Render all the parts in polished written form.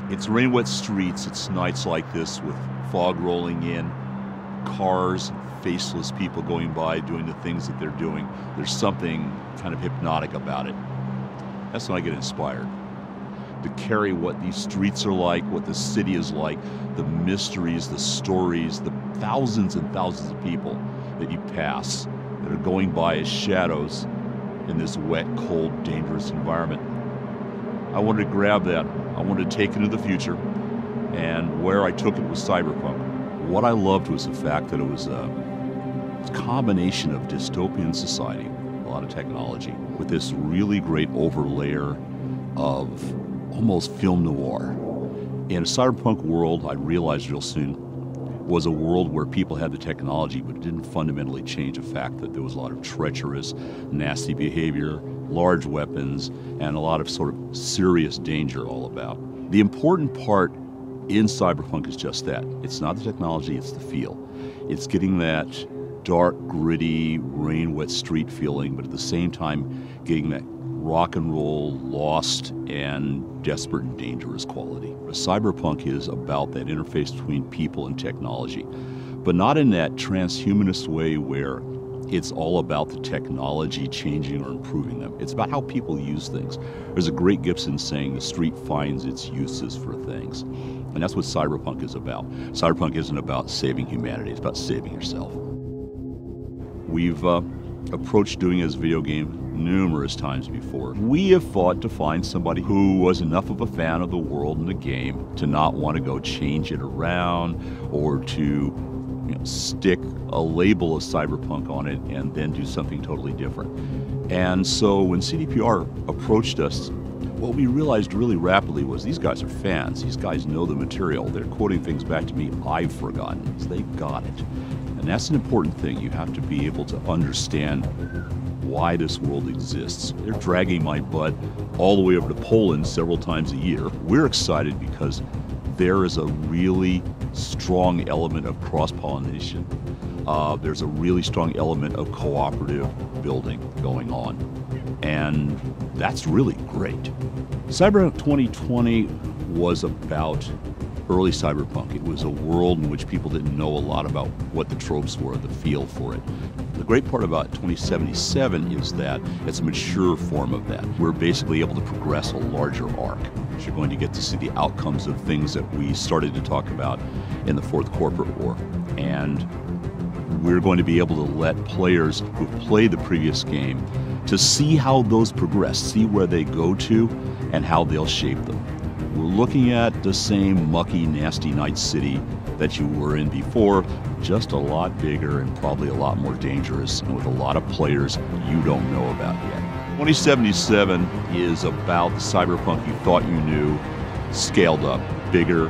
It's rain-wet streets, it's nights like this with fog rolling in, cars, faceless people going by doing the things that they're doing. There's something kind of hypnotic about it. That's when I get inspired to carry what these streets are like, what the city is like, the mysteries, the stories, the thousands and thousands of people that you pass that are going by as shadows in this wet, cold, dangerous environment. I wanted to grab that. I wanted to take it into the future, and where I took it was cyberpunk. What I loved was the fact that it was a combination of dystopian society, a lot of technology, with this really great overlayer of almost film noir. In a cyberpunk world, I realized real soon, was a world where people had the technology, but it didn't fundamentally change the fact that there was a lot of treacherous, nasty behavior, large weapons, and a lot of sort of serious danger all about. The important part in cyberpunk is just that. It's not the technology, it's the feel. It's getting that dark, gritty, rain-wet street feeling, but at the same time getting that rock and roll, lost, and desperate and dangerous quality. Cyberpunk is about that interface between people and technology, but not in that transhumanist way where it's all about the technology changing or improving them. It's about how people use things. There's a great Gibson saying, the street finds its uses for things. And that's what cyberpunk is about. Cyberpunk isn't about saving humanity, it's about saving yourself. We've approached doing this video game numerous times before. We have fought to find somebody who was enough of a fan of the world and the game to not want to go change it around or to stick a label of cyberpunk on it and then do something totally different. And so when CDPR approached us, what we realized really rapidly was these guys are fans. These guys know the material. They're quoting things back to me I've forgotten. So they got it. And that's an important thing. You have to be able to understand why this world exists. They're dragging my butt all the way over to Poland several times a year. We're excited because there is a really strong element of cross-pollination. There's a really strong element of cooperative building going on. And that's really great. Cyberpunk 2020 was about early cyberpunk. It was a world in which people didn't know a lot about what the tropes were, the feel for it. The great part about 2077 is that it's a mature form of that. We're basically able to progress a larger arc. You're going to get to see the outcomes of things that we started to talk about in the Fourth Corporate War. And we're going to be able to let players who've played the previous game to see how those progress, see where they go to, and how they'll shape them. We're looking at the same mucky, nasty night city that you were in before, just a lot bigger and probably a lot more dangerous, and with a lot of players you don't know about yet. 2077 is about the cyberpunk you thought you knew, scaled up, bigger,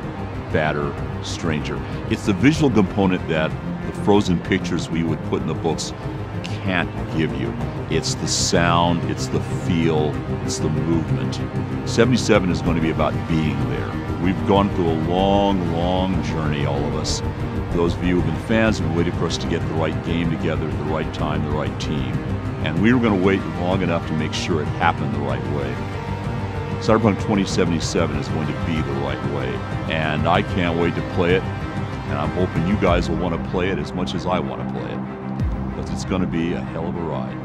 badder, stranger. It's the visual component that the frozen pictures we would put in the books can't give you. It's the sound, it's the feel, it's the movement. 77 is going to be about being there. We've gone through a long, long journey, all of us. Those of you who've been fans have been waiting for us to get the right game together at the right time, the right team. And we were going to wait long enough to make sure it happened the right way. Cyberpunk 2077 is going to be the right way. And I can't wait to play it. And I'm hoping you guys will want to play it as much as I want to play it. Because it's going to be a hell of a ride.